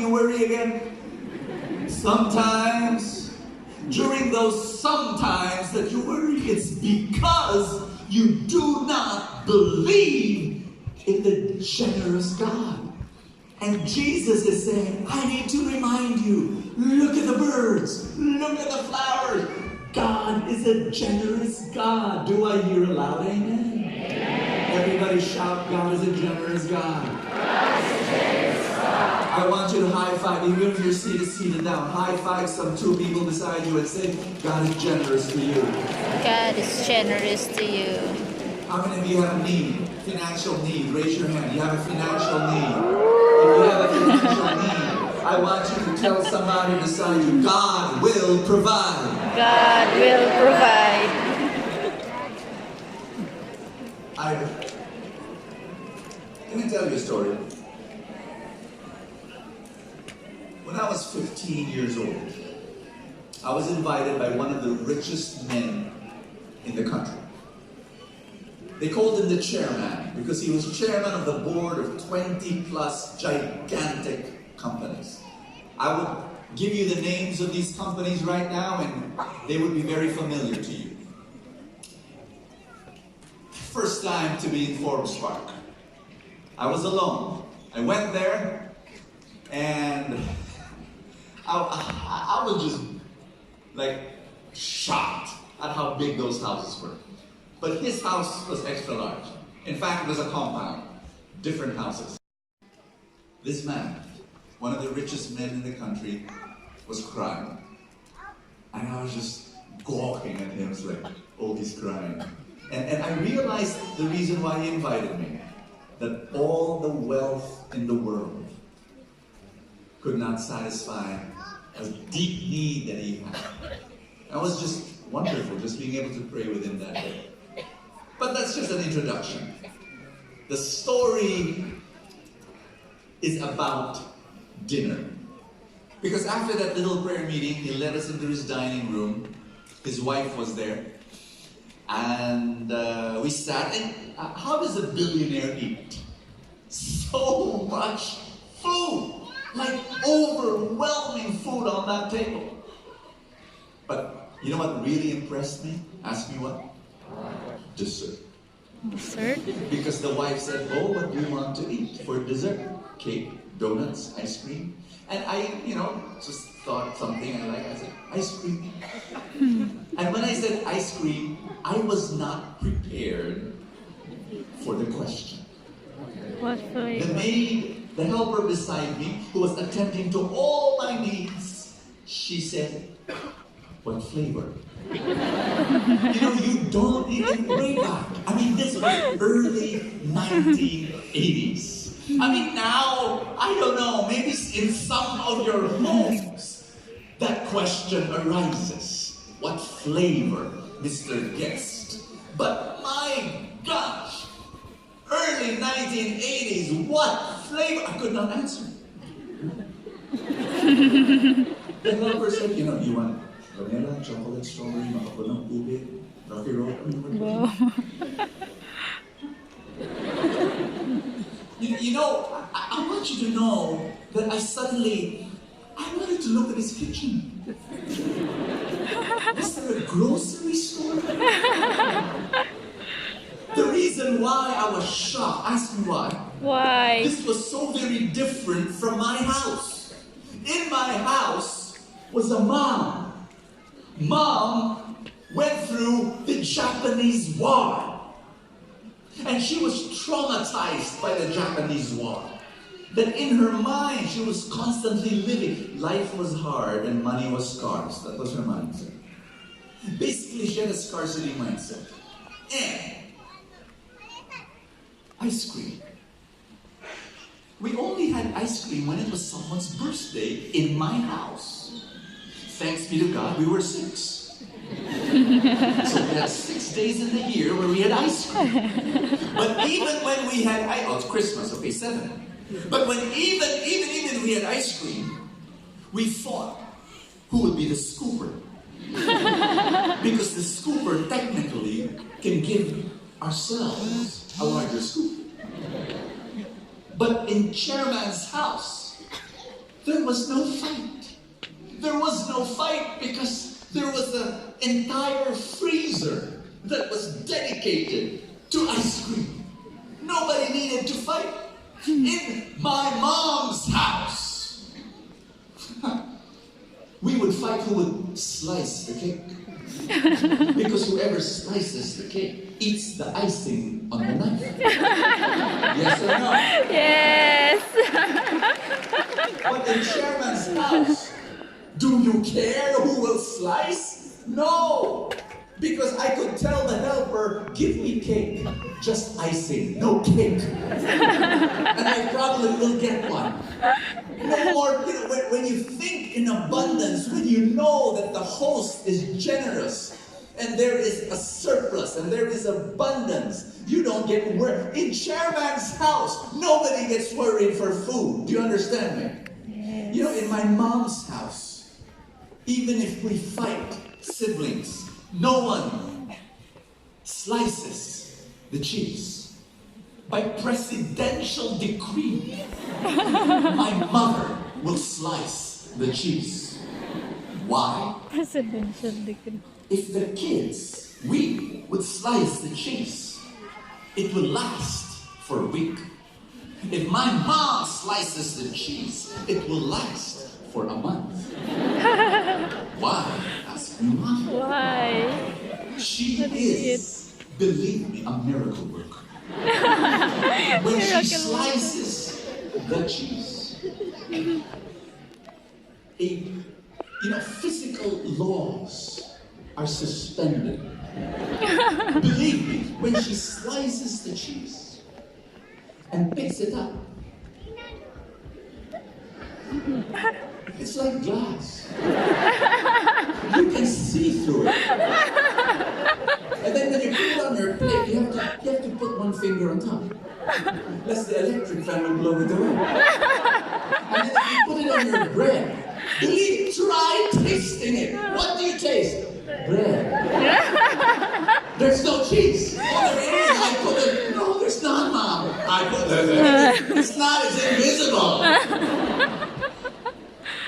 you worry again? Sometimes, during those sometimes that you worry, it's because you do not believe in the generous God. And Jesus is saying, I need to remind you, look at the birds, look at the flowers. God is a generous God. Do I hear a loud amen? Amen. Everybody shout, God is a generous God. God is a generous God. I want you to high five, even if your seat is seated down. High five some two people beside you and say, God is generous to you. God is generous to you. How many of you have a need? Financial need? Raise your hand. You have a financial need. If you have a financial need, I want you to tell somebody beside you, God will provide. God will provide. Let me tell you a story. When I was 15 years old, I was invited by one of the richest men in the country. They called him the chairman because he was chairman of the board of 20 plus gigantic companies. I would give you the names of these companies right now and they would be very familiar to you. First time to be in Forbes Park. I was alone. I went there and I was just like shocked at how big those houses were. But his house was extra large. In fact, it was a compound, different houses. This man, one of the richest men in the country, was crying. And I was just gawking at him, it's like, oh, he's crying. And I realized the reason why he invited me, that all the wealth in the world could not satisfy a deep need that he had. That was just wonderful, just being able to pray with him that day. But that's just an introduction. The story is about dinner. Because after that little prayer meeting, he led us into his dining room. His wife was there. And we sat, and how does a billionaire eat? So much food! Like overwhelming food on that table. But you know what really impressed me? Ask me what? Dessert. Dessert? Because the wife said, oh, what do you want to eat for dessert? Cake, donuts, ice cream. And I, just thought something I like. I said, ice cream. And when I said ice cream, I was not prepared for the question. What flavor? The maid, the helper beside me, who was attending to all my needs, she said, what flavor? You don't even way back. I mean, this was early 1980s. I mean, now, I don't know, maybe in some of your homes, that question arises. What flavor, Mr. Guest? But my gosh, early 1980s, what flavor? I could not answer. The helper said, you want vanilla, chocolate, strawberry, makapunong ube, rocky road. Wow. I want you to know that I wanted to look at his kitchen. Is there a grocery store? The reason why I was shocked, ask me why. Why? This was so very different from my house. In my house was a mom. Mom went through the Japanese War. And she was traumatized by the Japanese War. That in her mind, she was constantly living. Life was hard and money was scarce. That was her mindset. Basically, she had a scarcity mindset. And ice cream. We only had ice cream when it was someone's birthday in my house. Thanks be to God, we were 6. So we had 6 days in the year where we had ice cream. But even when we had it's Christmas, okay, 7. But when even we had ice cream, we fought who would be the scooper. Because the scooper technically can give ourselves a larger scoop. But in Chairman's house, there was no fight. There was no fight because there was an entire freezer that was dedicated to ice cream. Nobody needed to fight. In my mom's house, we would fight who would slice the cake. Because whoever slices the cake eats the icing on the knife. Yes or no? Yes. But in Chairman's house, do you care who will slice? No! Because I could tell the helper, give me cake, just icing, no cake. And I probably will get one. No more, when you think in abundance, when you know that the host is generous, and there is a surplus, and there is abundance, you don't get worried. In Chairman's house, nobody gets worried for food. Do you understand me? Yes. You know, in my mom's house, even if we fight siblings, no one slices the cheese. By presidential decree, my mother will slice the cheese. Why? Presidential decree. If the kids, we would slice the cheese, it will last for a week. If my mom slices the cheese, it will last for a month. Why? Ask me why. Why? She is, believe me, a miracle worker. When she slices the cheese, physical laws are suspended. Believe me, when she slices the cheese and picks it up, it's like glass. You can see through it. And then when you put it on your plate, you have to put one finger on top. Lest the electric fan will blow it away. And then if you put it on your bread, believe, try tasting it. What do you taste? Bread. There's no cheese. Oh, there is. I put it. No, there's not, Mom. I put it. It's not. It's invisible.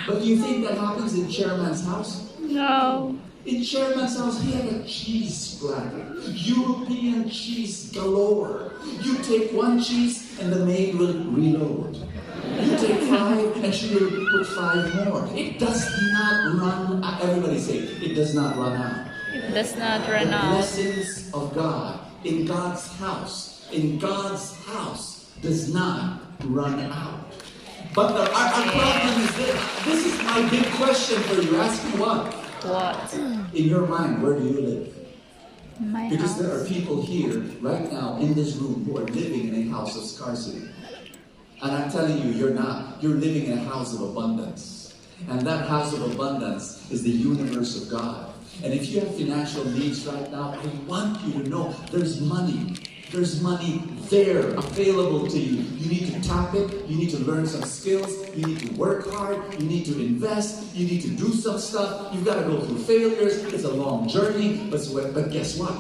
But do you think that happens in Chairman's house? No. In Chairman's house, he had a cheese platter. European cheese galore. You take one cheese and the maid will reload. You take 5 and she will put 5 more. It does not run out. Everybody say, it does not run out. It does not run The out. blessings of God in God's house does not run out. But our problem is this. This is my big question for you. Ask me what? What? In your mind, where do you live? My Because house. there are people here right now in this room who are living in a house of scarcity. And I'm telling you, you're not. You're living in a house of abundance. And that house of abundance is the universe of God. And if you have financial needs right now, I want you to know there's money. There's money there available to you. You need to tap it. You need to learn some skills. You need to work hard. You need to invest. You need to do some stuff. You've got to go through failures. It's a long journey. But guess what?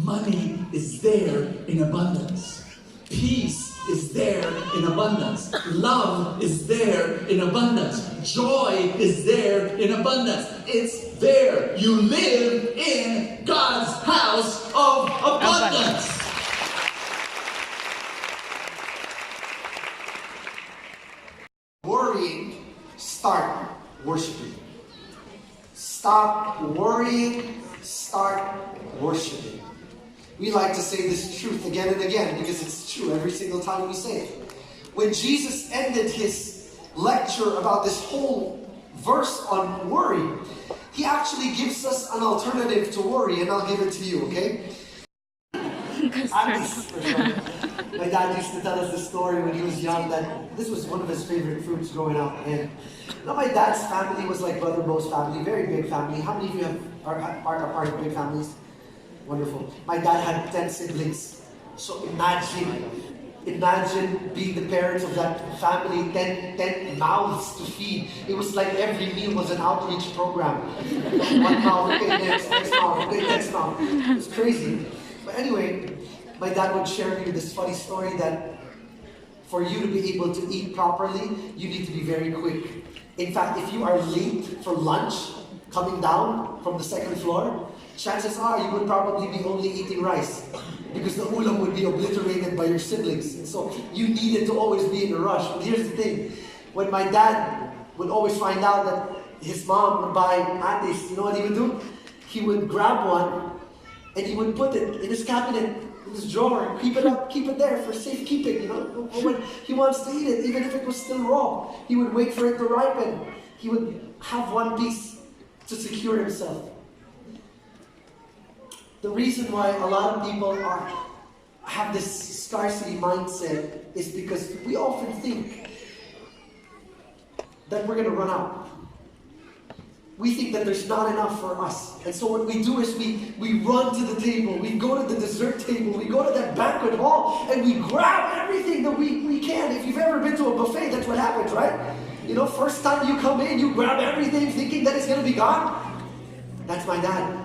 Money is there in abundance. Peace is there in abundance. Love is there in abundance. Joy is there in abundance. It's there. You live in God's house of abundance. Worrying, start worshiping. Stop worrying, start worshiping. We like to say this truth again and again because it's true every single time we say it. When Jesus ended his lecture about this whole verse on worry, he actually gives us an alternative to worry, and I'll give it to you, okay? My dad used to tell us the story when he was young that this was one of his favorite fruits growing up. And my dad's family was like Brother Bo's family, very big family. How many of you are part of big families? Wonderful. My dad had 10 siblings. So imagine being the parents of that family, 10 mouths to feed. It was like every meal was an outreach program. One mouth, okay, next mouth, okay, next mouth. It was crazy. But anyway, my dad would share with me this funny story that for you to be able to eat properly, you need to be very quick. In fact, if you are late for lunch, coming down from the second floor, chances are you would probably be only eating rice because the ulam would be obliterated by your siblings. And so you needed to always be in a rush. But here's the thing. When my dad would always find out that his mom would buy atis, you know what he would do? He would grab one and he would put it in his cabinet, in his drawer, keep it up, keep it there for safekeeping, you know. When he wants to eat it, even if it was still raw, he would wait for it to ripen. He would have one piece to secure himself. The reason why a lot of people have this scarcity mindset is because we often think that we're going to run out. We think that there's not enough for us. And so what we do is we run to the table, we go to the dessert table, we go to that banquet hall, and we grab everything that we can. If you've ever been to a buffet, that's what happens, right? You know, first time you come in, you grab everything thinking that it's going to be gone. That's my dad.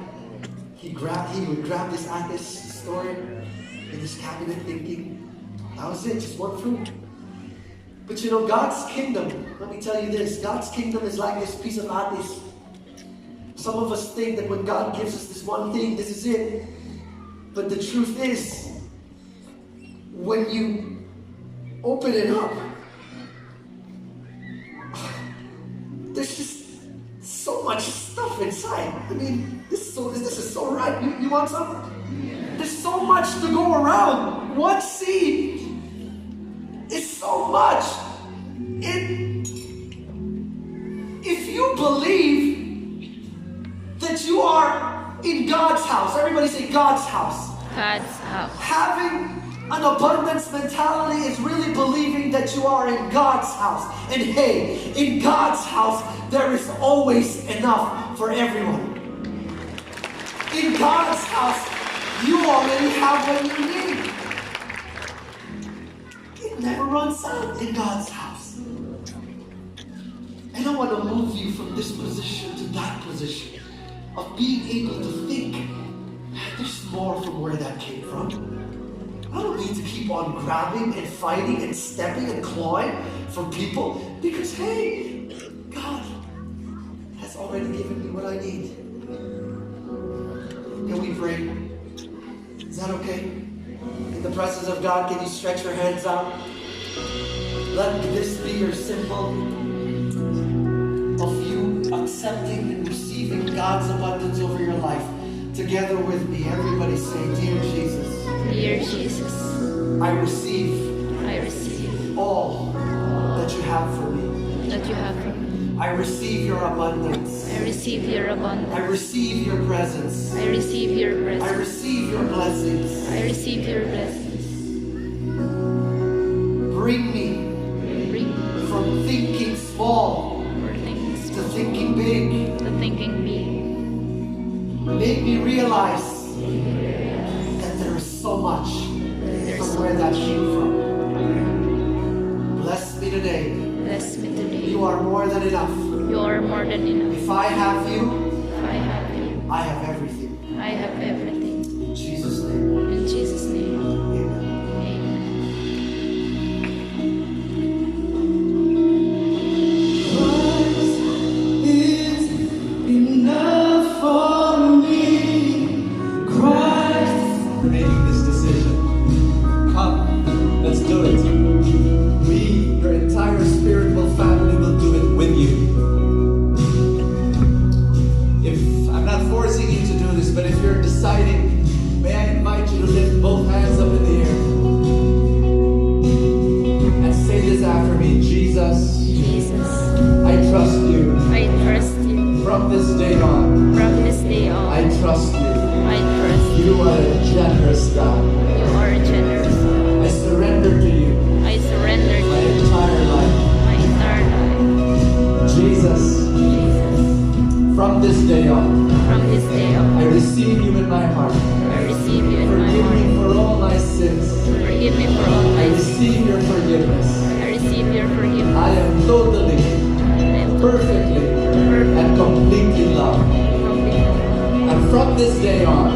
He would grab this atis story in his cabinet thinking, that was it, just one fruit. But you know, God's kingdom, let me tell you this, God's kingdom is like this piece of atis. Some of us think that when God gives us this one thing, this is it. But the truth is, when you open it up, there's just so much stuff inside. I mean, this is so ripe. You want some? There's so much to go around. One seed is so much. If you believe that you are in God's house, everybody say God's house. God's house. Having an abundance mentality is really believing that you are in God's house. And hey, in God's house, there is always enough for everyone. In God's house, you already have what you need. It never runs out in God's house. And I want to move you from this position to that position of being able to think, man, there's more from where that came from. I don't need to keep on grabbing and fighting and stepping and clawing for people because, hey, God has already given me what I need. Can we pray? Is that okay? In the presence of God, can you stretch your hands out? Let this be your symbol of you accepting and receiving God's abundance over your life. Together with me, everybody say, Dear Jesus. Dear Jesus, I receive all that you have for me. that you have for me. I receive your abundance. I receive your abundance. I receive your presence. I receive your I presence. receive your blessings. I receive your blessings. Bring me Bring from thinking small for things to thinking big. to thinking big. Make me realize that there is so much from where that came from. Bless me today. Bless me today. You are more than enough. You are more than enough. If I have you, If I have you, I have everything. I have everything. In Jesus' name. In Jesus' name. Amen. Amen. Making this decision. Come, let's do it. We, your entire spiritual family, will do it with you. If I'm not forcing you to do this, but if you're deciding, may I invite you to lift both hands up in the air and say this after me. Jesus, Jesus, I trust you. I trust you. From this day on, From this day on, I trust you. I trust you. You are a generous God. You are generous. I surrender to you I surrender my to you entire life. my entire life. Jesus, Jesus, from this day on, from this day I on, receive you in my heart. I receive you in my Forgive me heart. for all my sins. Forgive me for all I my sins. receive your forgiveness. I receive your forgiveness. I am totally, perfectly, and completely loved. And from this day on,